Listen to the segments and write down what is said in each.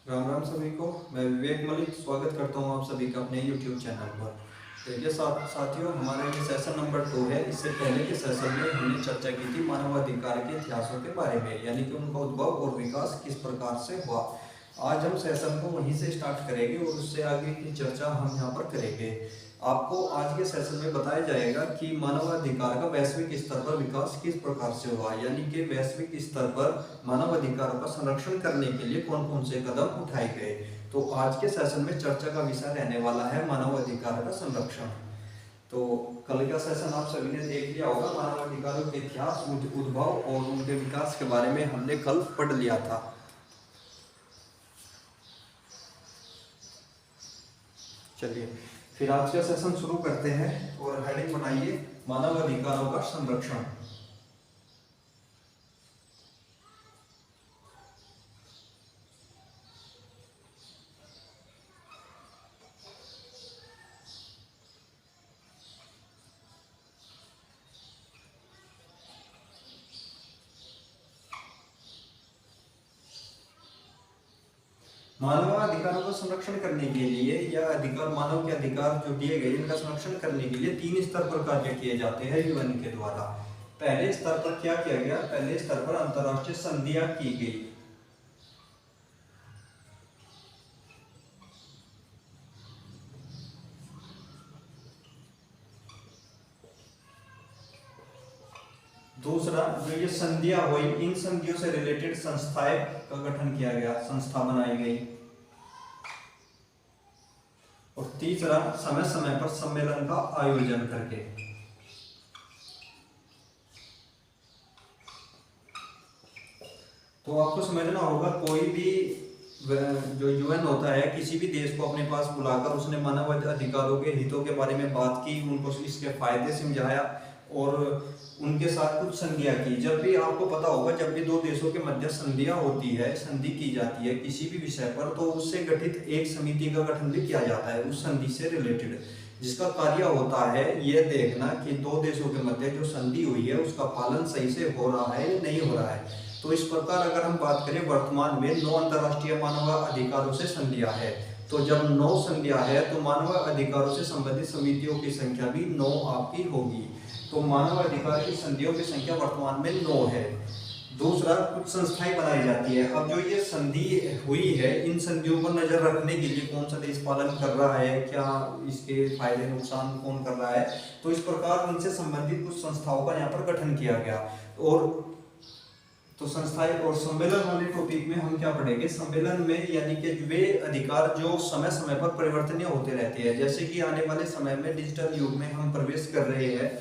राम राम सभी को। मैं विवेक मलिक स्वागत करता हूं आप सभी का अपने YouTube चैनल पर। देखिए साथियों, हमारा ये सेशन नंबर 2 है। इससे पहले के सेशन में हमने चर्चा की थी मानवाधिकार के इतिहासों के बारे में, यानी कि उनका उद्भव और विकास किस प्रकार से हुआ। आज हम सेशन को वहीं से स्टार्ट करेंगे और उससे आगे की चर्चा हम यहाँ पर करेंगे। आपको आज के सेशन में बताया जाएगा कि मानवाधिकार का वैश्विक स्तर पर विकास किस प्रकार से हुआ, यानी कि वैश्विक स्तर पर मानवाधिकारों का संरक्षण करने के लिए कौन कौन से कदम उठाए गए। तो आज के सेशन में चर्चा का विषय रहने वाला है मानवाधिकार का संरक्षण। तो कल का सेशन आप सभी ने देख लिया होगा। मानवाधिकारों के इतिहास, उद्भव और उनके विकास के बारे में हमने कल पढ़ लिया था। चलिए फिर आज का सेशन शुरू करते हैं और हेडिंग बनाइए मानवाधिकारों का संरक्षण। मानवाधिकारों का संरक्षण करने के लिए या अधिकार, मानव के अधिकार जो दिए गए इनका संरक्षण करने के लिए 3 स्तर पर कार्य किए जाते हैं यूएन के द्वारा। पहले स्तर पर क्या किया गया? पहले स्तर पर अंतर्राष्ट्रीय संधियां की गई। दूसरा, जो ये संधियां हुई, इन संधियों से रिलेटेड संस्थाएं का गठन किया गया, संस्था बनाई गई। और तीसरा, समय समय पर सम्मेलन का आयोजन करके। तो आपको समझना होगा, कोई भी जो यूएन होता है, किसी भी देश को अपने पास बुलाकर उसने मानव अधिकारों के हितों के बारे में बात की, उनको इसके फायदे समझाया और उनके साथ कुछ संधियां की। जब भी आपको पता होगा, जब भी दो देशों के मध्य संधियां होती है, संधि की जाती है किसी भी विषय पर, तो उससे गठित एक समिति का गठन भी किया जाता है उस संधि से रिलेटेड, जिसका कार्य होता है यह देखना कि दो देशों के मध्य जो संधि हुई है उसका पालन सही से हो रहा है या नहीं हो रहा है। तो इस प्रकार अगर हम बात करें, वर्तमान में 9 अंतर्राष्ट्रीय मानव अधिकारों से संधियां है। तो जब 9 संधियां है तो मानव अधिकारों से संबंधित समितियों की संख्या भी 9 आपकी होगी। तो मानव अधिकार की संधियों की संख्या वर्तमान में 9 है। दूसरा, कुछ संस्थाएं बनाई जाती है। अब जो ये संधि हुई है, इन संधियों पर नजर रखने के लिए कौन सा देश पालन कर रहा है, क्या इसके फायदे नुकसान कौन कर रहा है, तो इस प्रकार उनसे संबंधित कुछ संस्थाओं का यहाँ पर गठन किया गया। और तो संस्थाएं और सम्मेलन वाले टॉपिक में हम क्या पढ़ेंगे? सम्मेलन में यानी कि वे अधिकार जो समय समय पर परिवर्तनीय होते रहते हैं। जैसे कि आने वाले समय में डिजिटल युग में हम प्रवेश कर रहे हैं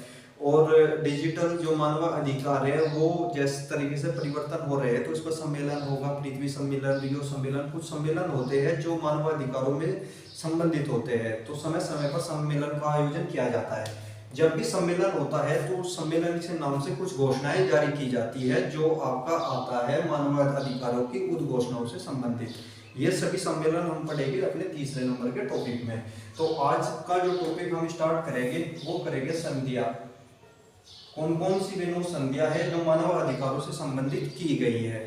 और डिजिटल जो मानव अधिकार है वो जिस तरीके से परिवर्तन हो रहे हैं, तो इस पर सम्मेलन होगा, पृथ्वी सम्मेलन, रियो सम्मेलन, कुछ सम्मेलन होते हैं जो मानव अधिकारों में संबंधित होते हैं। तो समय समय पर सम्मेलन का आयोजन किया जाता है। जब भी सम्मेलन होता है तो सम्मेलन के नाम से कुछ घोषणाएं जारी की जाती है, जो आपका आता है मानव अधिकारों की उद्घोषणाओं से संबंधित। ये सभी सम्मेलन हम पढ़ेंगे अपने तीसरे नंबर के टॉपिक में। तो आज का जो टॉपिक हम स्टार्ट करेंगे वो करेंगे संधियां। कौन कौन सी वे 9 संधियां है जो मानव अधिकारों से संबंधित की गई है।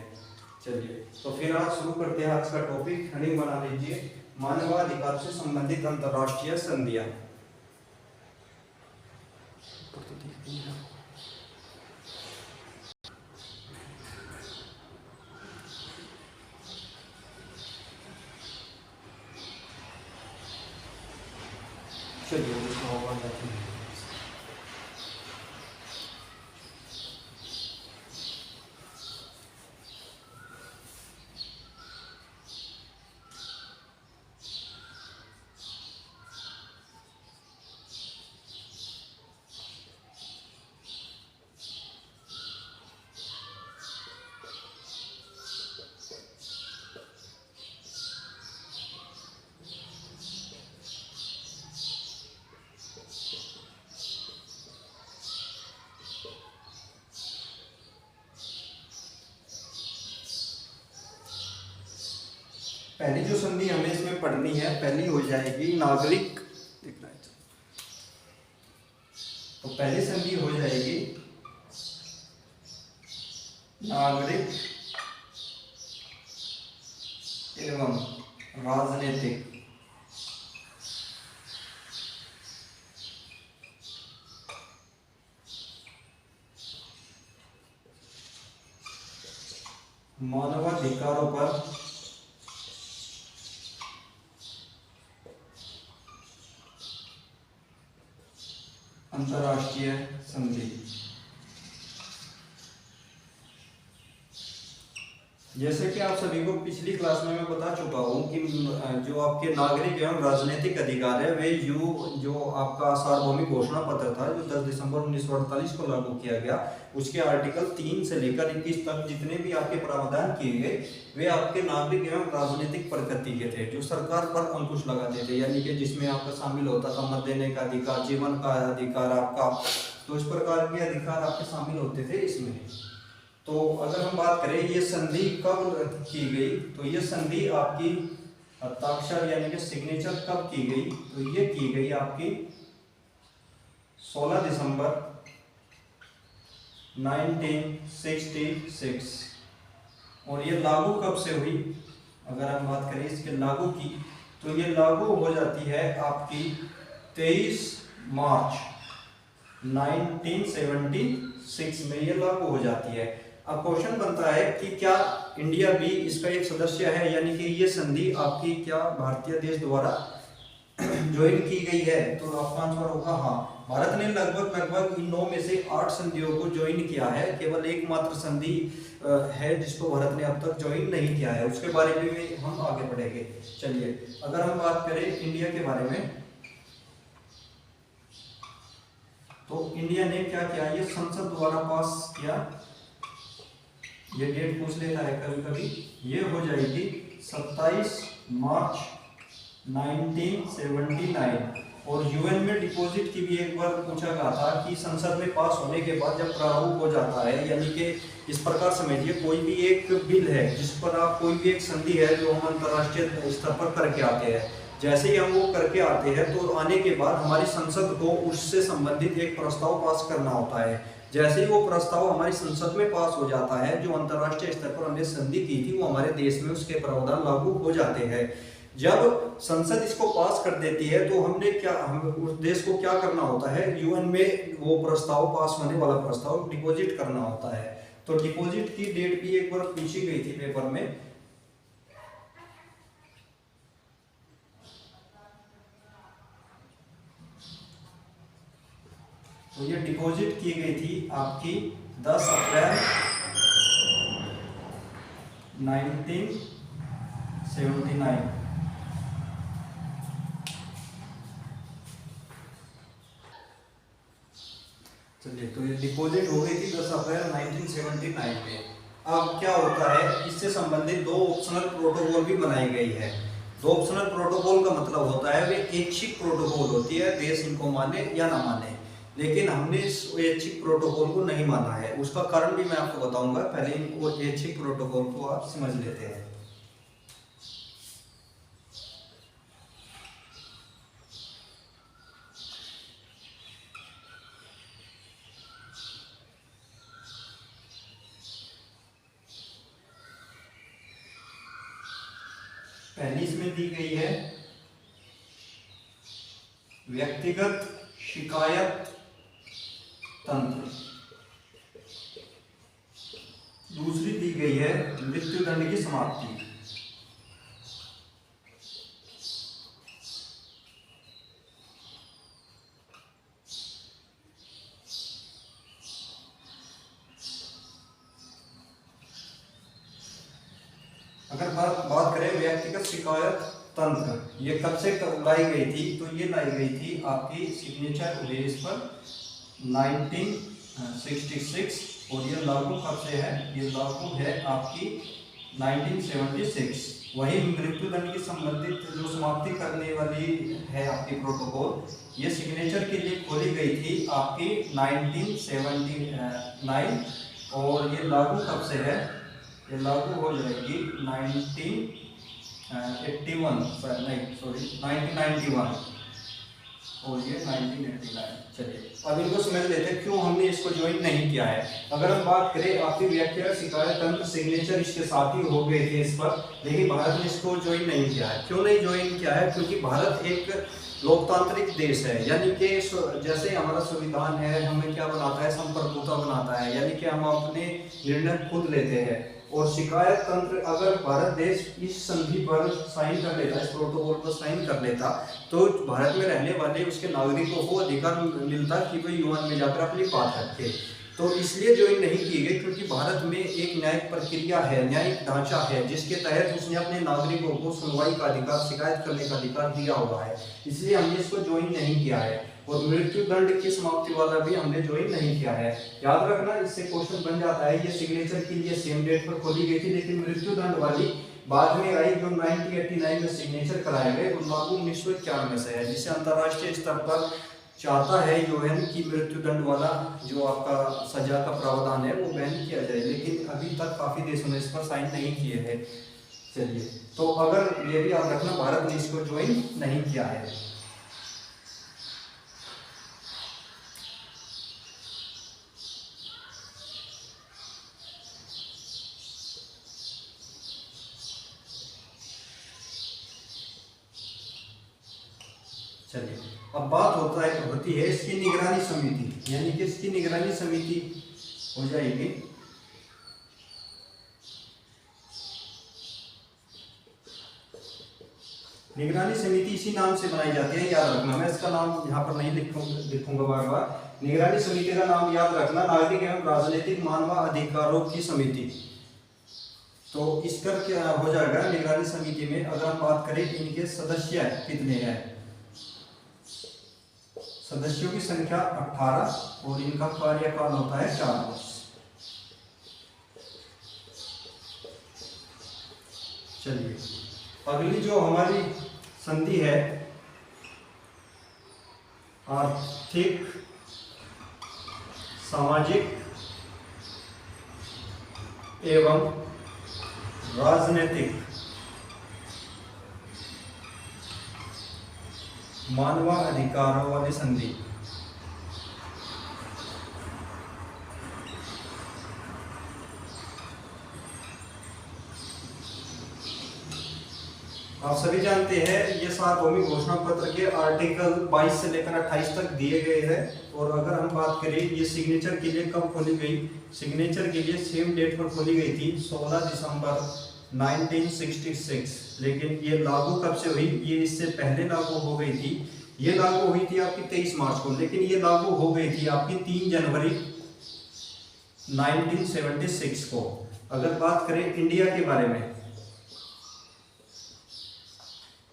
चलिए तो फिर आज शुरू करते हैं आज का टॉपिक। हेडिंग बना लीजिए, मानवाधिकार से संबंधित अंतर्राष्ट्रीय संधियां। चलिए पहली जो संधि हमें इसमें पढ़नी है, पहली हो जाएगी नागरिक। तो पहली संधि हो जाएगी नागरिक एवं राजनीतिक मानवाधिकारों पर अंतर्राष्ट्रीय संधि। जैसे कि आप सभी को पिछली क्लास में मैं बता चुका हूँ कि जो आपके नागरिक एवं राजनीतिक अधिकार है वे जो आपका सार्वभौमिक घोषणा पत्र था जो 10 दिसंबर 1948 को लागू किया गया, उसके आर्टिकल 3 से लेकर 21 तक जितने भी आपके प्रावधान किए गए वे आपके नागरिक एवं राजनीतिक प्रकृति के थे, जो सरकार पर अंकुश लगाते थे, यानी कि जिसमें आपका शामिल होता था मत देने का अधिकार, जीवन का अधिकार आपका, तो इस प्रकार के अधिकार आपके शामिल होते थे इसमें। तो अगर हम बात करें ये संधि कब की गई, तो ये संधि आपकी हस्ताक्षर यानी कि सिग्नेचर कब की गई, तो ये की गई आपकी 16 दिसंबर 1966। और ये लागू कब से हुई, अगर हम बात करें इसके लागू की, तो ये लागू हो जाती है आपकी 23 मार्च 1976 में ये लागू हो जाती है। अब क्वेश्चन बनता है कि क्या इंडिया भी इसका एक सदस्य है, यानी कि ये संधि आपकी क्या भारतीय देश द्वारा ज्वाइन की गई है, तो आपका आंसर होगा हाँ। भारत ने लगभग इन 9 में से 8 संधियों को ज्वाइन किया है, केवल एकमात्र संधि है जिसको भारत ने अब तक ज्वाइन नहीं किया है, उसके बारे में हम आगे बढ़ेंगे। चलिए अगर हम बात करें इंडिया के बारे में, तो इंडिया ने क्या किया, ये संसद द्वारा पास किया, ये डेट पूछ लेता है कभी कभी, ये हो जाएगी 27 मार्च 1979। और यूएन में डिपॉजिट की भी एक बार पूछा गया था कि संसद में पास होने के बाद जब प्रारूप हो जाता है, यानी कि इस प्रकार समझिए कोई भी एक बिल है जिस पर आप कोई भी एक संधि है जो हम अंतर्राष्ट्रीय स्तर पर करके आते हैं, जैसे ही हम वो करके आते हैं तो आने के बाद हमारी संसद को उससे संबंधित एक प्रस्ताव पास करना होता है। जैसे ही वो प्रस्ताव हमारी संसद में पास हो जाता है, जो अंतर्राष्ट्रीय स्तर पर हमने संधि की थी वो हमारे देश में उसके प्रावधान लागू हो जाते हैं। जब संसद इसको पास कर देती है तो हम उस देश को क्या करना होता है, यूएन में वो प्रस्ताव पास होने वाला प्रस्ताव डिपॉजिट करना होता है। तो डिपॉजिट की डेट भी एक बार पूछी गई थी पेपर में, तो ये डिपॉजिट की गई थी आपकी 10 अप्रैल 1979। चलिए तो ये डिपॉजिट हो गई थी 10 अप्रैल 1979 में। अब क्या होता है, इससे संबंधित 2 ऑप्शनल प्रोटोकॉल भी बनाई गई है। 2 ऑप्शनल प्रोटोकॉल का मतलब होता है वे ऐच्छिक प्रोटोकॉल होती है, देश इनको माने या ना माने, लेकिन हमने इस ऐच्छिक प्रोटोकॉल को नहीं माना है। उसका कारण भी मैं आपको बताऊंगा, पहले इनको ऐच्छिक प्रोटोकॉल को आप समझ लेते हैं। पहली इसमें दी गई है व्यक्तिगत शिकायत तंत्र, दूसरी दी गई है मृत्यु दंड की समाप्ति। अगर बात करें व्यक्तिगत शिकायत तंत्र, ये कब से लाई गई थी, तो ये लाई गई थी आपकी सिग्नेचर उदेश पर 1966। और ये लागू कब से है, ये लागू है आपकी 1976। वही मृत्यु दंड की संबंधित जो समाप्ति करने वाली है आपकी प्रोटोकॉल, ये सिग्नेचर के लिए खोली गई थी आपकी 1979। और ये लागू कब से है, ये लागू हो जाएगी 1991। और ये 1989। चलिए अब इनको समझ लेते हैं क्यों हमने इसको ज्वाइन नहीं किया है। अगर हम बात करें आपकी व्याख्या शिकायत तंत्र सिग्नेचर इसके साथ ही हो गए थे इस पर, लेकिन भारत ने इसको ज्वाइन नहीं किया है। क्यों नहीं ज्वाइन किया है? क्योंकि भारत एक लोकतांत्रिक देश है, यानी कि जैसे हमारा संविधान है हमें क्या बनाता है, संप्रभुता बनाता है, यानी कि हम अपने निर्णय खुद लेते हैं। और शिकायत तंत्र अगर भारत देश इस संधि पर साइन कर लेता, इस प्रोटोकॉल पर साइन कर लेता, तो भारत में रहने वाले उसके नागरिकों को अधिकार मिलता कि वह यूएन में जाकर अपनी बात रखे। तो इसलिए ज्वाइन नहीं की गई क्योंकि भारत में एक न्यायिक प्रक्रिया है, न्यायिक ढांचा है, जिसके तहत उसने अपने नागरिकों को सुनवाई का अधिकार, शिकायत करने का अधिकार दिया हुआ है। इसलिए हमने इसको ज्वाइन नहीं किया है। और मृत्यु दंड की समाप्ति वाला भी हमने ज्वाइन नहीं किया है। याद रखना, इससे क्वेश्चन बन जाता है। ये सिग्नेचर के लिए सेम डेट पर खोली गई थी, लेकिन मृत्यु दंड वाली बाद में आई, जो 1989 में सिग्नेचर कराए गए, वो लागू 1991 से है, जिसे अंतर्राष्ट्रीय स्तर पर चाहता है यूएन की मृत्यु दंड वाला जो आपका सजा का प्रावधान है वो बैन किया जाए, लेकिन अभी तक काफी देशों ने इस पर साइन नहीं किए हैं। चलिए, तो अगर ये भी याद रखना, भारत ने इसको ज्वाइन नहीं किया है। चलिए, अब बात होती है इसकी निगरानी समिति, यानी कि इसकी निगरानी समिति हो जाएगी। निगरानी समिति इसी नाम से बनाई जाती है, याद रखना। मैं इसका नाम यहाँ पर नहीं लिखूंगा बार बार। निगरानी समिति का नाम याद रखना, नागरिक एवं राजनीतिक मानवाधिकारों की समिति। तो इसका क्या हो जाएगा निगरानी समिति में? अगर हम बात करें इनके सदस्य कितने हैं, सदस्यों की संख्या 18 और इनका कार्यकाल होता है 4 वर्ष। चलिए, अगली जो हमारी संधि है, आर्थिक सामाजिक एवं राजनीतिक मानवाधिकारों वाली संधि। आप सभी जानते हैं ये 7वें घोषणा पत्र के आर्टिकल 22 से लेकर 28 तक दिए गए हैं। और अगर हम बात करें ये सिग्नेचर के लिए कब खोली गई, सिग्नेचर के लिए सेम डेट पर खोली गई थी, 16 दिसंबर 1966। लेकिन ये लागू कब से हुई? ये इससे पहले लागू हो गई थी। ये लागू हुई थी आपकी 23 मार्च को, लेकिन ये लागू हो गई थी आपकी 3 जनवरी 1976 को। अगर बात करें इंडिया के बारे में,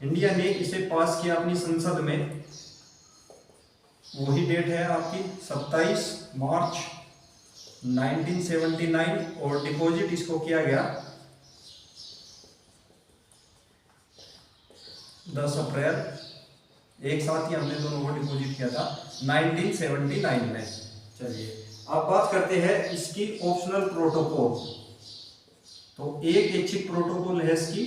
इंडिया ने इसे पास किया अपनी संसद में, वही डेट है आपकी 27 मार्च 1979। और डिपॉजिट इसको किया गया 10 अप्रैल, एक साथ ही हमने दोनों को डिपॉजिट किया था 1979 में। चलिए, अब बात करते हैं इसकी ऑप्शनल प्रोटोकॉल। तो एक ऐच्छिक प्रोटोकॉल है इसकी,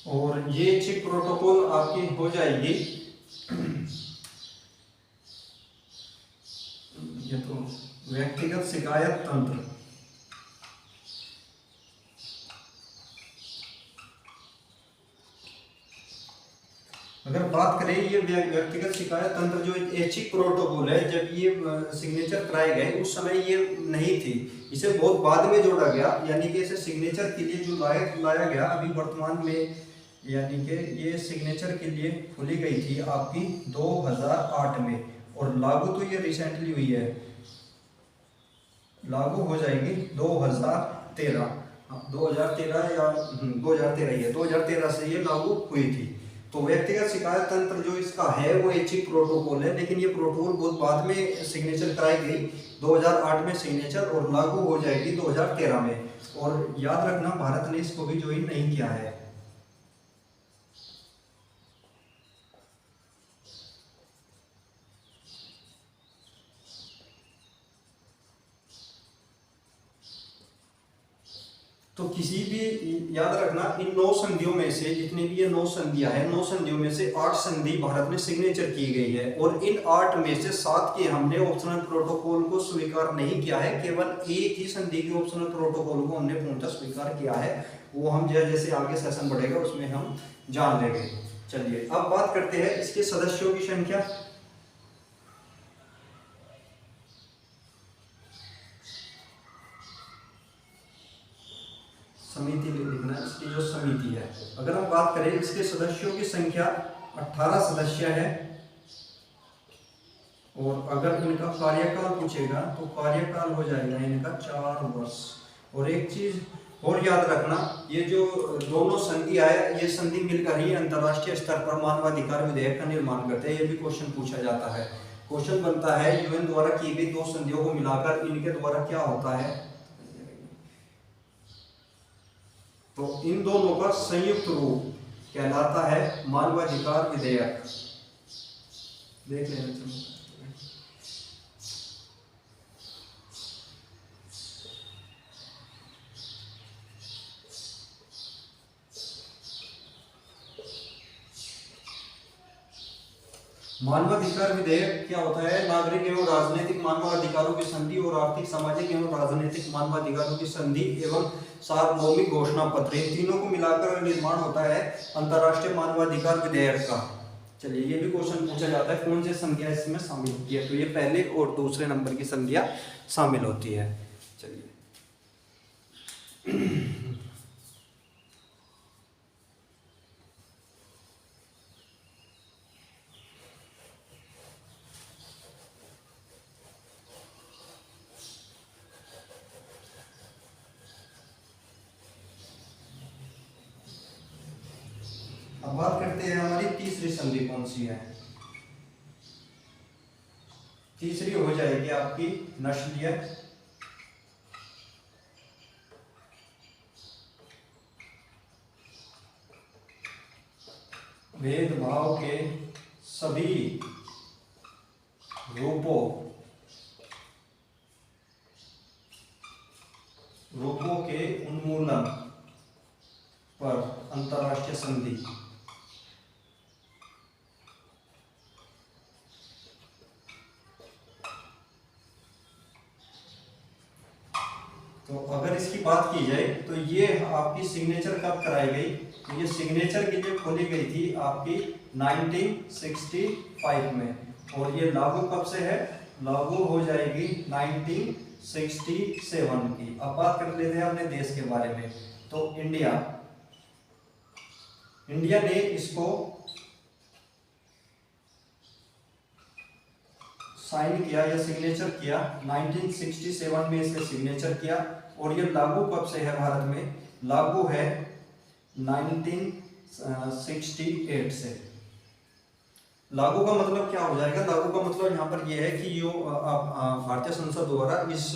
और ये ऐच्छिक प्रोटोकॉल आपकी हो जाएगी, ये तो व्यक्तिगत शिकायत तंत्र। अगर बात करें ये व्यक्तिगत शिकायत तंत्र जो ऐच्छिक प्रोटोकॉल है, जब ये सिग्नेचर कराए गए उस समय ये नहीं थी, इसे बहुत बाद में जोड़ा गया। यानी कि इसे सिग्नेचर के लिए जो लाया गया अभी वर्तमान में, यानी कि ये सिग्नेचर के लिए खोली गई थी आपकी 2008 में, और लागू तो ये रिसेंटली हुई है, लागू हो जाएगी 2013। 2013 या 2013 ही है, 2013 से ये लागू हुई थी। तो व्यक्तिगत शिकायत तंत्र जो इसका है वो ऐच्छिक प्रोटोकॉल है, लेकिन ये प्रोटोकॉल बहुत बाद में सिग्नेचर कराई गई, 2008 में सिग्नेचर, और लागू हो जाएगी 2013 में। और याद रखना, भारत ने इसको भी ज्वाइन नहीं किया है। तो किसी भी, याद रखना, इन 9 संधियों में से, जितनी भी ये 9 संधियां हैं, 9 संधियों में से 8 संधि भारत में सिग्नेचर की गई है, और इन 8 में से 7 के हमने ऑप्शनल प्रोटोकॉल को स्वीकार नहीं किया है। केवल एक ही संधि के ऑप्शनल प्रोटोकॉल को हमने पूर्णतः स्वीकार किया है। वो हम जैसे आगे सेशन बढ़ेगा उसमें हम जान लेंगे। चलिए अब बात करते हैं इसके सदस्यों की संख्या। समिति लिखना, इसकी जो समिति है, अगर हम बात करें इसके सदस्यों की संख्या 18 सदस्य है, और अगर इनका कार्यकाल पूछेगा तो कार्यकाल हो जाएगा इनका 4 वर्ष। और एक चीज और याद रखना, ये जो दोनों संधि है, ये संधि मिलकर ही अंतरराष्ट्रीय स्तर पर मानवाधिकार विधेयक का निर्माण करते हैं। ये भी क्वेश्चन पूछा जाता है। क्वेश्चन बनता है यूएन द्वारा की गई 2 संधियों को मिलाकर इनके द्वारा क्या होता है, तो इन दोनों का संयुक्त रूप कहलाता है मानवाधिकार विधेयक। देख लेना चाहिए। मानवाधिकार विधेयक क्या होता है, नागरिक एवं राजनीतिक मानवाधिकारों की संधि और आर्थिक, सामाजिक एवं राजनीतिक मानवाधिकारों की संधि एवं सार्वभौमिक घोषणा पत्र, इन तीनों को मिलाकर निर्माण होता है अंतरराष्ट्रीय मानवाधिकार विधेयक का। चलिए ये भी क्वेश्चन पूछा जाता है, कौन सी संधियां इसमें शामिल होती है, तो ये पहले और दूसरे नंबर की संधियां शामिल होती है। चलिए अब बात करते हैं हमारी तीसरी संधि कौन सी है। तीसरी हो जाएगी आपकी नस्लीय भेदभाव के सभी रूपों के उन्मूलन पर अंतरराष्ट्रीय संधि। तो अगर इसकी बात की जाए तो ये आपकी सिग्नेचर कब कराई गई, तो ये सिग्नेचर की जो खोली गई थी आपकी 1965 में, और ये लागू कब से है, लागू हो जाएगी 1967 की। अब बात कर लेते हैं अपने देश के बारे में, तो इंडिया ने इसको साइन किया या सिग्नेचर किया 1967 में, इसका सिग्नेचर किया, और ये लागू कब से है भारत में, लागू है 1968 से। लागू का मतलब क्या हो जाएगा, लागू का मतलब यहाँ पर यह है कि यो भारतीय संसद द्वारा इस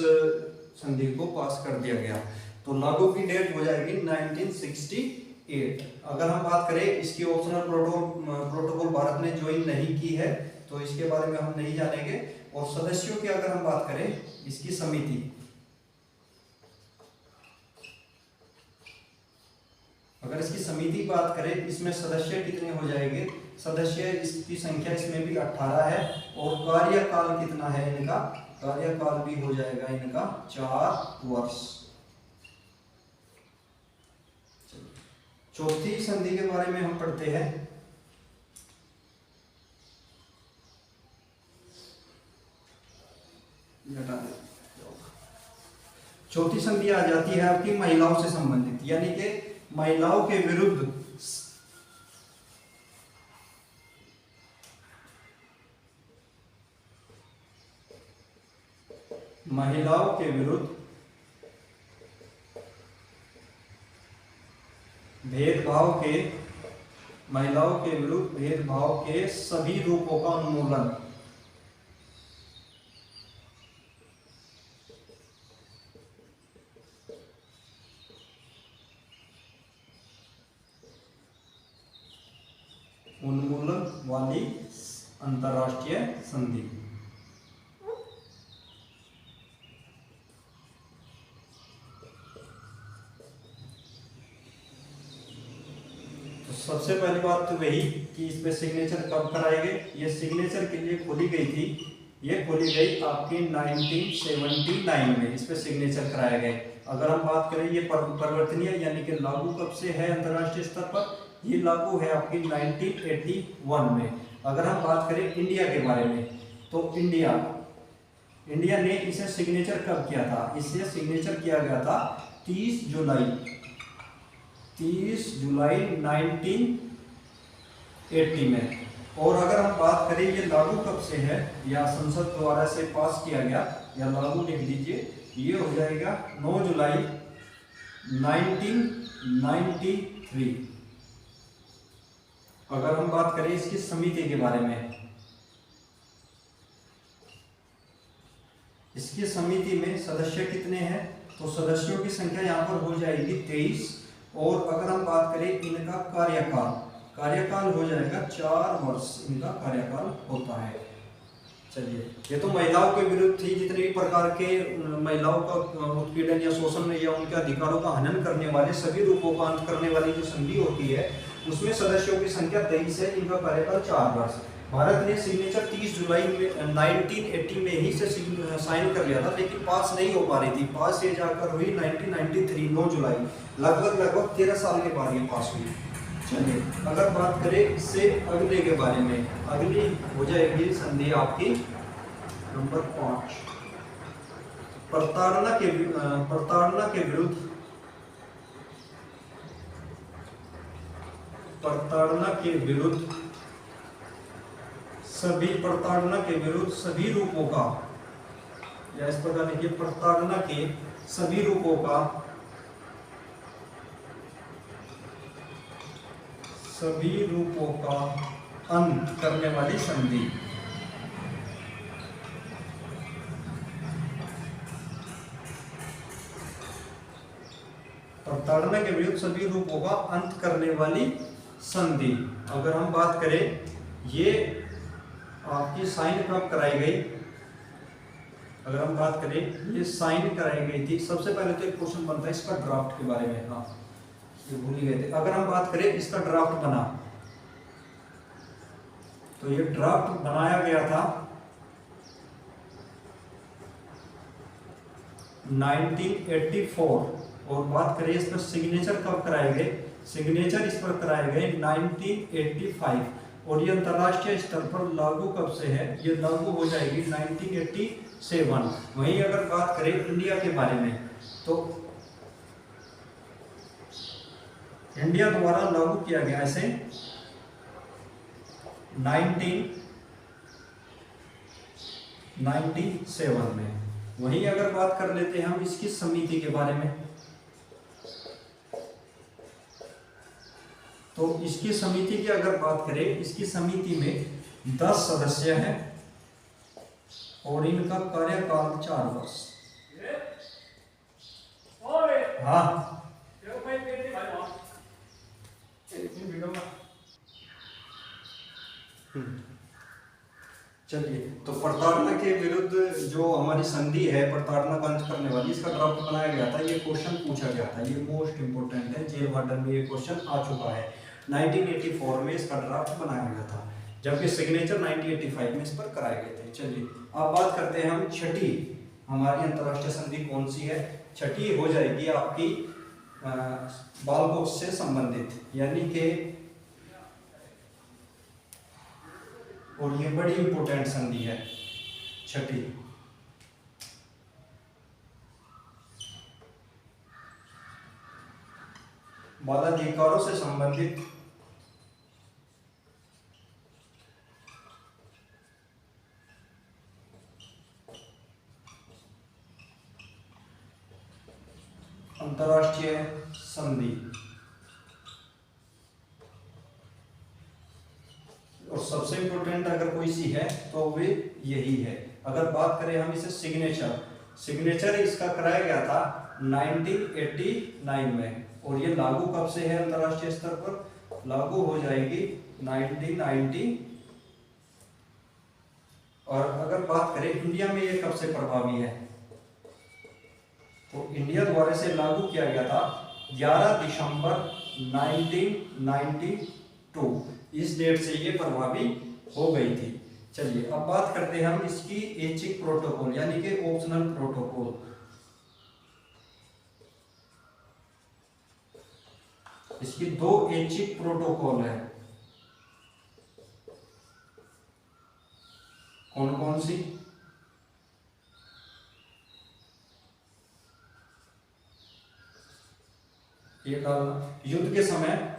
संधि को पास कर दिया गया, तो लागू की डेट हो जाएगी 1968। अगर हम बात करें इसकी ऑप्शनल प्रोटोकॉल भारत ने ज्वाइन नहीं की है, तो इसके बारे में हम नहीं जानेंगे। और सदस्यों की अगर हम बात करें, इसकी समिति, अगर इसकी समिति बात करें, इसमें सदस्य कितने हो जाएंगे, सदस्य इसकी संख्या इसमें भी 18 है, और कार्यकाल कितना है इनका, कार्यकाल भी हो जाएगा इनका 4 वर्ष। चौथी संधि के बारे में हम पढ़ते हैं। चौथी संधि आ जाती है आपकी महिलाओं से संबंधित, यानी कि महिलाओं के विरुद्ध महिलाओं के विरुद्ध भेदभाव के सभी रूपों का उन्मूलन। वाली अंतरराष्ट्रीय संधि। सबसे पहली बात तो वही कि इस पे सिग्नेचर कब कराए गए। ये सिग्नेचर के लिए खोली गई थी, ये खोली गई आपकी 1979 में, इस पे सिग्नेचर कराए गए। अगर हम बात करें ये परिवर्तनीय यानी कि लागू कब से है अंतर्राष्ट्रीय स्तर पर, ये लागू है आपकी 1981 में। अगर हम बात करें इंडिया के बारे में, तो इंडिया ने इसे सिग्नेचर कब किया था, इसे सिग्नेचर किया गया था 30 जुलाई 1980 में। और अगर हम बात करें ये लागू कब से है या संसद द्वारा से पास किया गया या लागू लिख लीजिए, ये हो जाएगा 9 जुलाई 1993। अगर हम बात करें इसकी समिति के बारे में, इसकी समिति में सदस्य कितने हैं, तो सदस्यों की संख्या यहाँ पर हो जाएगी 23। और अगर हम बात करें इनका कार्यकाल हो जाएगा 4 वर्ष, इनका कार्यकाल होता है। चलिए, ये तो महिलाओं के विरुद्ध थी, जितने भी प्रकार के महिलाओं का उत्पीड़न या शोषण या उनके अधिकारों का हनन करने वाले सभी रूपों का अंत करने वाली जो संधि होती है, उसमें सदस्यों की संख्या 23 है, इनका कार्यकाल 4 वर्ष। भारत ने सिग्नेचर 30 जुलाई 1980 में ही से साइन कर लिया था, लेकिन पास नहीं हो पा रही थी। पास ये जाकर हुई 1993 9 जुलाई, लगभग 13 साल के बाद ये पास हुई। चलिए, अगर बात करें इससे अगले के बारे में, अगली हो जाएगी संधि आपकी नंबर 5, प्रताड़ना के विरुद्ध सभी रूपों का, या इस प्रकार देखिए, प्रताड़ना के सभी रूपों का अंत करने वाली संधि। प्रताड़ना के विरुद्ध सभी रूपों का अंत करने वाली संधि। अगर हम बात करें ये आपकी साइन कब कराई गई, अगर हम बात करें ये साइन कराई गई थी, सबसे पहले तो एक क्वेश्चन बनता है इसका ड्राफ्ट के बारे में, हाँ ये भूल गए थे। अगर हम बात करें इसका ड्राफ्ट बना, तो ये ड्राफ्ट बनाया गया था 1984। और बात करें इस पर सिग्नेचर कब कराए गए, सिग्नेचर इस पर कराए गए 1985। और ये अंतर्राष्ट्रीय स्तर पर लागू कब से है, ये लागू हो जाएगी 1987। वहीं अगर बात करें इंडिया के बारे में, तो इंडिया द्वारा लागू किया गया इसे 1997 में। वहीं अगर बात कर लेते हैं हम इसकी समिति के बारे में, तो इसकी समिति की अगर बात करें, इसकी समिति में 10 सदस्य हैं और इनका कार्यकाल 4 वर्ष। हाँ, चलिए, तो प्रताड़ना के विरुद्ध जो हमारी संधि है, प्रताड़ना का अंत करने वाली, इसका ड्राफ्ट बनाया गया था। ये क्वेश्चन पूछा गया था, ये मोस्ट इंपोर्टेंट है, जेल वार्डन में ये क्वेश्चन आ चुका है। 1984 में इसका ड्राफ्ट बनाया गया था, जबकि सिग्नेचर 1985 में इस पर कराए गए थे। चलिए, अब बात करते हैं हम छठी हमारी अंतर्राष्ट्रीय संधि कौन सी है। छठी हो जाएगी आपकी बाल पक्ष से संबंधित, यानी कि, और ये बड़ी इंपोर्टेंट संधि है छठी। बालाधिकारों से संबंधित अंतर्राष्ट्रीय संधि। और सबसे इंपोर्टेंट अगर कोई सी है तो वे यही है। अगर बात करें हम इसे सिग्नेचर इसका कराया गया था 1989 में, और ये लागू कब से है अंतर्राष्ट्रीय स्तर पर, लागू हो जाएगी 1990। और अगर बात करें इंडिया में ये कब से प्रभावी है, तो इंडिया द्वारा से लागू किया गया था 11 दिसंबर 1992 टू, इस डेट से ये प्रभावी हो गई थी। चलिए अब बात करते हैं हम इसकी ऐच्छिक प्रोटोकॉल यानी कि ऑप्शनल प्रोटोकॉल। इसकी दो ऐच्छिक प्रोटोकॉल है, कौन कौन सी? ये डालना, युद्ध के समय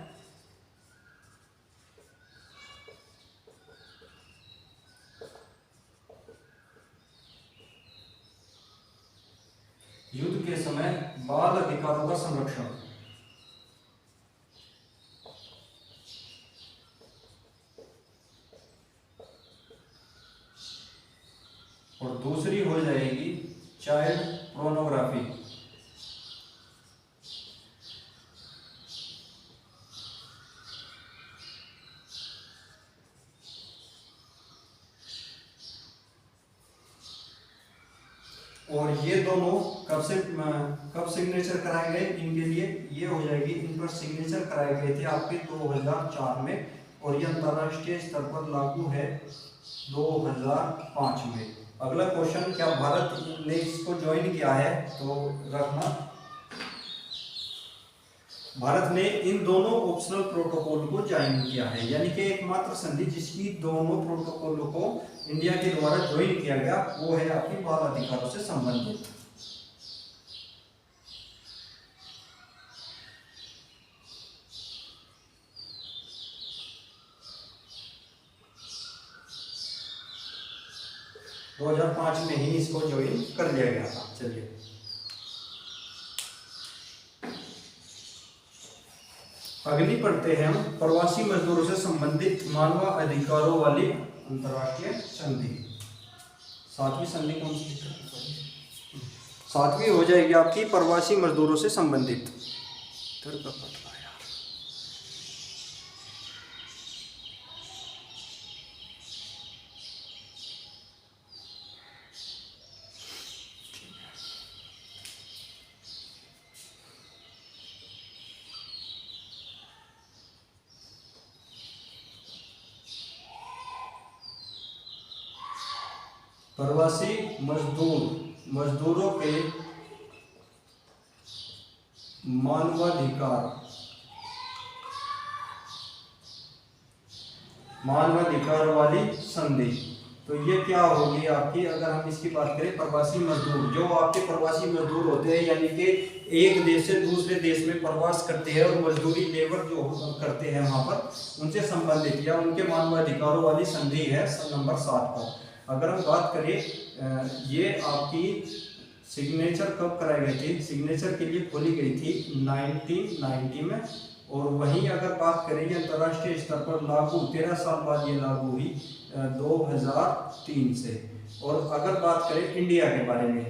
बाल अधिकारों का संरक्षण, और दूसरी हो जाएगी चाइल्ड पोर्नोग्राफी। और ये दोनों कब सिग्नेचर कराए गए इनके लिए? ये हो जाएगी, इन पर सिग्नेचर कराए गए थे आपके 2004 में, और ये अंतरराष्ट्रीय स्तर पर लागू है 2005 में। अगला क्वेश्चन, क्या भारत ने इसको ज्वाइन किया है? तो रखना, भारत ने इन दोनों ऑप्शनल प्रोटोकॉल को ज्वाइन किया है, यानी कि एकमात्र संधि जिसकी दोनों प्रोटोकॉलों को इंडिया के द्वारा ज्वाइन किया गया वो है आपकी बाल अधिकारों से संबंधित। तो 2005 में ही इसको ज्वाइन कर लिया गया था। चलिए अगली पढ़ते हैं हम, प्रवासी मजदूरों से संबंधित मानव अधिकारों वाली अंतर्राष्ट्रीय संधि। सातवीं संधि कौन सी? सातवीं हो जाएगी आपकी प्रवासी मजदूरों से संबंधित। प्रवासी मजदूरों के मानवाधिकार वाली संधि। तो ये क्या होगी आपकी? अगर हम इसकी बात करें, प्रवासी मजदूर, जो आपके प्रवासी मजदूर होते हैं यानी कि एक देश से दूसरे देश में प्रवास करते हैं और मजदूरी लेबर जो करते हैं वहां पर, उनसे संबंधित या उनके मानवाधिकारों वाली संधि है नंबर 7 पर। अगर हम बात करें, ये आपकी सिग्नेचर कब कराई गई थी? सिग्नेचर के लिए खोली गई थी 1990 में, और वहीं अगर बात करें अंतर्राष्ट्रीय स्तर पर लागू 13 साल बाद ये लागू हुई 2003 से। और अगर बात करें इंडिया के बारे में,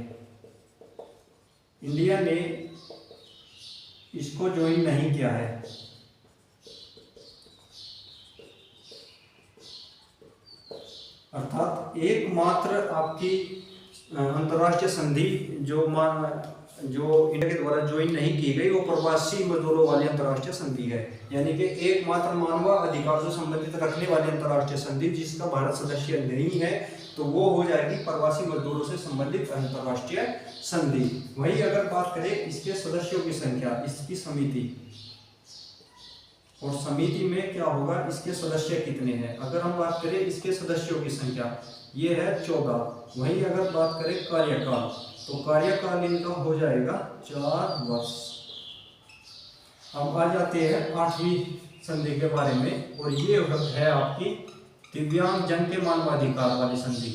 इंडिया ने इसको ज्वाइन नहीं किया है। अर्थात एकमात्र आपकी अंतर्राष्ट्रीय संधि जो इंडिया के द्वारा ज्वाइन नहीं की गई वो प्रवासी मजदूरों वाली अंतर्राष्ट्रीय संधि है, यानी कि एकमात्र मानव अधिकार से संबंधित रखने वाली अंतर्राष्ट्रीय संधि जिसका भारत सदस्य नहीं है, तो वो हो जाएगी प्रवासी मजदूरों से संबंधित अंतर्राष्ट्रीय संधि। वही अगर बात करें इसके सदस्यों की संख्या, इसकी समिति, और समिति में क्या होगा, इसके सदस्य कितने हैं? अगर हम बात करें इसके सदस्यों की संख्या, ये है 14। वहीं अगर बात करें कार्यकाल, तो कार्यकाल इनका हो जाएगा 4 वर्ष। अब आ जाते हैं 8वीं संधि के बारे में, और ये है आपकी दिव्यांग जन के मानवाधिकार वाली संधि।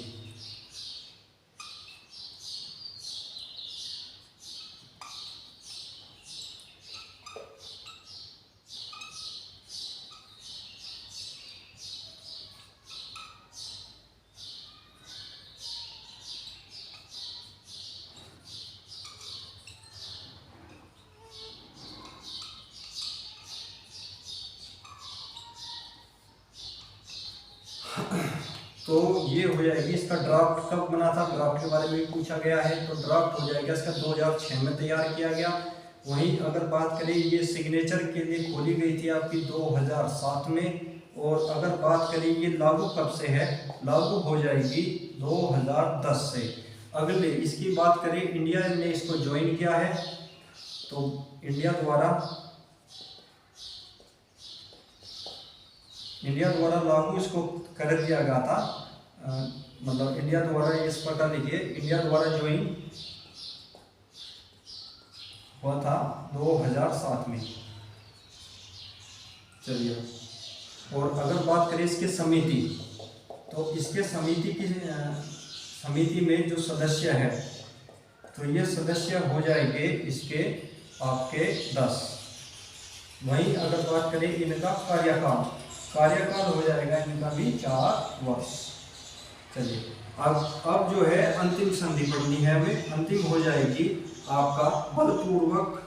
तो ये हो जाएगी, इसका ड्राफ्ट कब बना था, ड्राफ्ट के बारे में भी पूछा गया है। तो ड्राफ्ट हो जाएगा इसका 2006 में तैयार किया गया, वहीं अगर बात करें ये सिग्नेचर के लिए खोली गई थी आपकी 2007 में। और अगर बात करें ये लागू कब से है, लागू हो जाएगी 2010 से। अगले इसकी बात करें, इंडिया ने इसको ज्वाइन किया है, तो इंडिया द्वारा लागू इसको कर दिया गया था। मतलब इंडिया द्वारा इस प्रकार लिखिए, इंडिया द्वारा ज्वाइन हुआ था 2007 में। चलिए, और अगर बात करें इसके समिति, तो इसके समिति में जो सदस्य है, तो ये सदस्य हो जाएंगे इसके आपके 10। वहीं अगर बात करें इनका कार्यकाल हो जाएगा इनका भी 4 वर्ष। चलिए, अब जो है अंतिम संधि पढ़नी है हमें। अंतिम हो जाएगी आपका बलपूर्वक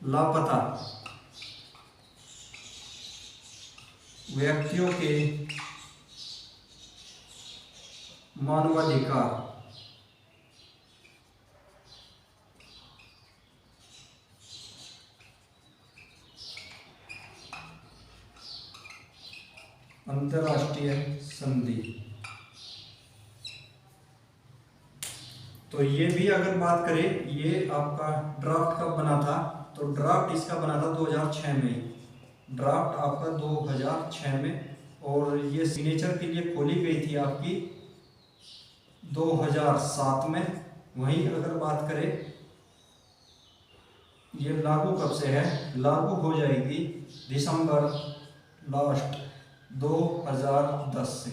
लापता व्यक्तियों के मानवाधिकार अंतरराष्ट्रीय संधि। तो ये भी अगर बात करें, ये आपका ड्राफ्ट कब बना था, तो ड्राफ्ट इसका बना था 2006 में। ड्राफ्ट आपका 2006 में, और ये सिग्नेचर के लिए खोली गई थी आपकी 2007 में। वहीं अगर बात करें ये लागू कब से है, लागू हो जाएगी दिसंबर लास्ट 2010 से।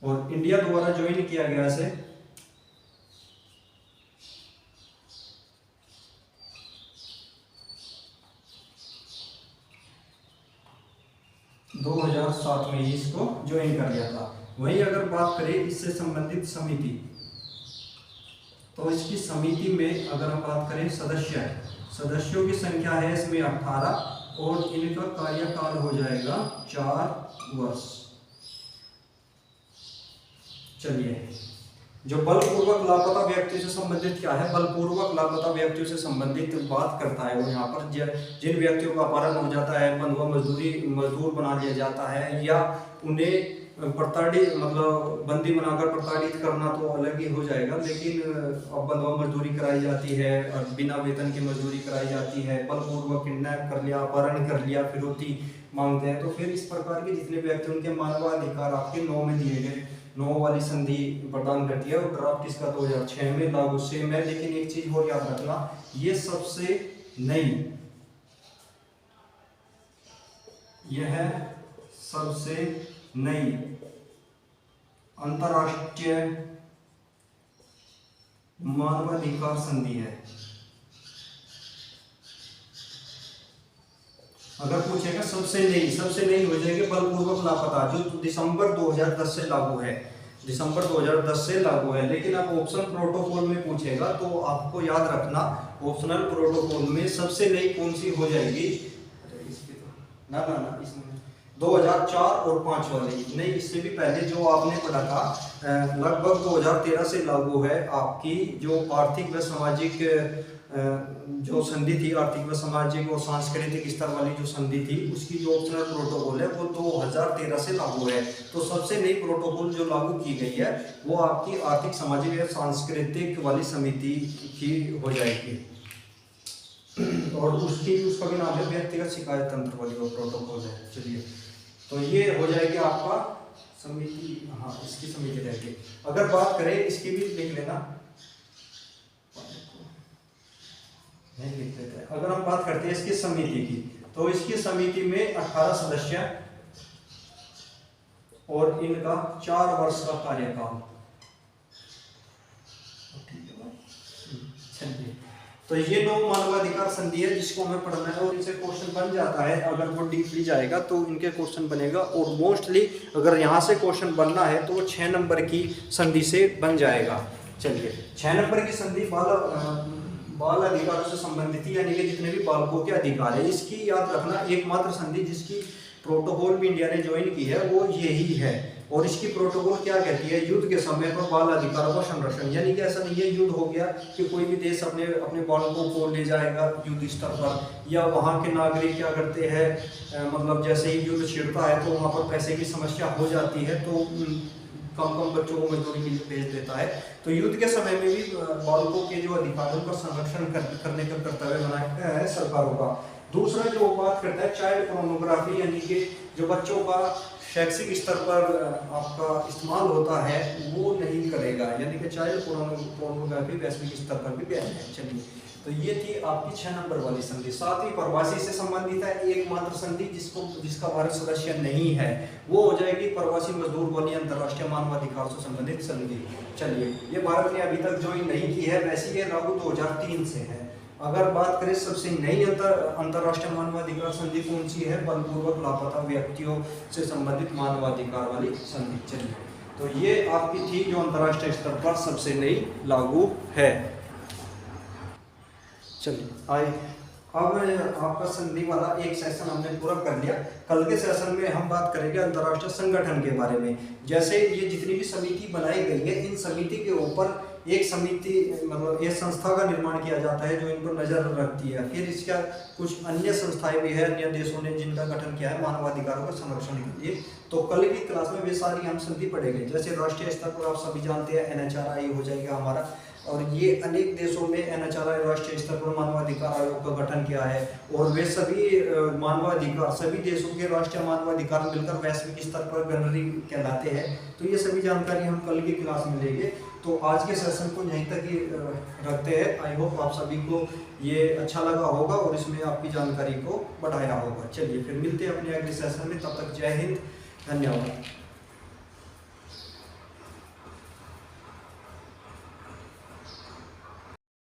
और इंडिया द्वारा ज्वाइन किया गया इसे 2007 में ही इसको ज्वाइन कर लिया था। वहीं अगर बात करें इससे संबंधित समिति, तो इसकी समिति में अगर हम बात करें सदस्यों की संख्या है इसमें 18, और इनका कार्यकाल हो जाएगा 4 वर्ष। चलिए, जो बलपूर्वक लापता व्यक्ति से संबंधित क्या है, बलपूर्वक लापता व्यक्तियों से संबंधित बात करता है वो। यहाँ पर जिन व्यक्तियों का अपहरण हो जाता है, बंधुआ मजदूर बना लिया जाता है, या उन्हें प्रताड़ित मतलब बंदी बनाकर प्रताड़ित करना तो अलग ही हो जाएगा, लेकिन अब बंधुआ मजदूरी कराई जाती है और बिना वेतन की मजदूरी कराई जाती है, बलपूर्वक किडनैप कर लिया, अपहरण कर लिया, फिरौती मांगते हैं, तो फिर इस प्रकार के जितने व्यक्ति उनके मानवाधिकार आपके 9 में दिए गए, 9 वाली संधि प्रदान करती है। और ड्राफ्ट इसका 2006 में लागू सेम है। लेकिन एक चीज और याद रखना, ये सबसे नई, यह है सबसे नई अंतरराष्ट्रीय मानवाधिकार संधि है। अगर पूछेगा सबसे नई हो जाएगी बलपूर्वक लापता, जो दिसंबर 2010 से लागू है, दिसंबर 2010 से लागू है। लेकिन अब ऑप्शन प्रोटोकॉल में पूछेगा तो आपको याद रखना, ऑप्शनल प्रोटोकॉल में सबसे नई कौन सी हो जाएगी, ना इसमें 2004 और 5 वाली नहीं, इससे भी पहले जो आपने पढ़ा था लगभग 2013 से लागू है आपकी जो आर्थिक व सामाजिक जो संधि थी, आर्थिक व सामाजिक और सांस्कृतिक स्तर वाली जो संधि थी, उसकी जो ऑप्शनल प्रोटोकॉल है वो 2013 से लागू है। तो सबसे नई प्रोटोकॉल जो लागू की गई है वो आपकी आर्थिक सामाजिक और सांस्कृतिक वाली समिति की हो जाएगी, और उसका भी नाम है व्यक्तिगत शिकायत तंत्र वाली वो प्रोटोकॉल है। चलिए, तो ये हो जाएगी आपका समिति, हाँ इसकी समिति रहेगी। अगर बात करें इसकी भी लिख लेना, नहीं लिख लेते। अगर हम बात करते हैं इसकी समिति की, तो इसकी समिति में 18 सदस्य और इनका 4 वर्ष का कार्यकाल। चलिए, तो ये 9 मानवाधिकार संधि है जिसको हमें पढ़ना है, और इनसे क्वेश्चन बन जाता है। अगर वो डीपली जाएगा तो इनके क्वेश्चन बनेगा, और मोस्टली अगर यहाँ से क्वेश्चन बनना है तो वो 6 नंबर की संधि से बन जाएगा। चलिए, 6 नंबर की संधि बाल अधिकारों से संबंधित, यानी कि जितने भी बालकों के अधिकार है, इसकी याद रखना एकमात्र संधि जिसकी प्रोटोकॉल भी इंडिया ने ज्वाइन की है वो यही है। और इसकी प्रोटोकॉल क्या कहती है, युद्ध के समय पर बाल अधिकारों का संरक्षण, यानी कि ऐसा नहीं है युद्ध हो गया कि कोई भी देश अपने अपने बालकों को ले जाएगा युद्ध स्तर पर, या वहाँ के नागरिक क्या करते हैं मतलब जैसे ही युद्ध छिड़ता है तो वहाँ पर पैसे की समस्या हो जाती है तो कम कम बच्चों को मजदूरी के लिए भेज देता है। तो युद्ध के समय में भी बालकों के जो अधिकारों का संरक्षण करने का कर्तव्य बनाया गया है सरकारों का। दूसरा जो वो बात करता है चाइल्ड पोर्नोग्राफी, यानी कि जो बच्चों का शैक्षिक स्तर पर आपका इस्तेमाल होता है वो नहीं करेगा, यानी कि चाइल्ड पोर्नोग्राफी वैश्विक स्तर पर भी बैन है। चलिए, तो ये थी आपकी 6 नंबर वाली संधि। साथ ही प्रवासी से संबंधित है एकमात्र संधि जिसका भारत सदस्य नहीं है, वो हो जाएगी प्रवासी मजदूर वाली अंतर्राष्ट्रीय मानवाधिकार से संबंधित संधि। चलिए, ये भारत ने अभी तक ज्वाइन नहीं की है, वैसे ये लागू 2003 से है। अगर बात करें सबसे नई अंतर्राष्ट्रीय मानवाधिकार संधि कौन सी है, बलपूर्वक लापता व्यक्तियों से संबंधित मानवाधिकार वाली संधि। चलिए, तो ये आपकी थी जो अंतर्राष्ट्रीय स्तर पर सबसे नई लागू है। चलिए आइए, अब आपका संधि वाला एक सेशन हमने पूरा कर लिया। कल के सेशन में हम बात करेंगे अंतर्राष्ट्रीय संगठन के बारे में। जैसे ये जितनी भी समिति बनाई गई है, इन समिति के ऊपर एक समिति मतलब एक संस्था का निर्माण किया जाता है जो इन पर नजर रखती है। फिर इसका कुछ अन्य संस्थाएं भी है, अन्य देशों ने जिनका गठन किया है मानवाधिकारों के संरक्षण के लिए। तो कल की क्लास में वे सारी हम संधि पढ़ेंगे। जैसे राष्ट्रीय स्तर पर आप सभी जानते हैं NHRI हो जाएगा हमारा, और ये अनेक देशों में NHRI राष्ट्रीय स्तर पर मानवाधिकार आयोग का गठन किया है, और वे सभी मानवाधिकार सभी देशों के राष्ट्रीय मानवाधिकार मिलकर वैश्विक स्तर पर गणरी कहलाते हैं। तो ये सभी जानकारी हम कल की क्लास में लेंगे। तो आज के सेशन को यहीं तक ही रखते हैं। आई होप आप सभी को ये अच्छा लगा होगा और इसमें आपकी जानकारी को बढ़ाया होगा। चलिए फिर मिलते हैं अपने अगले सेशन में, तब तक जय हिंद, धन्यवाद।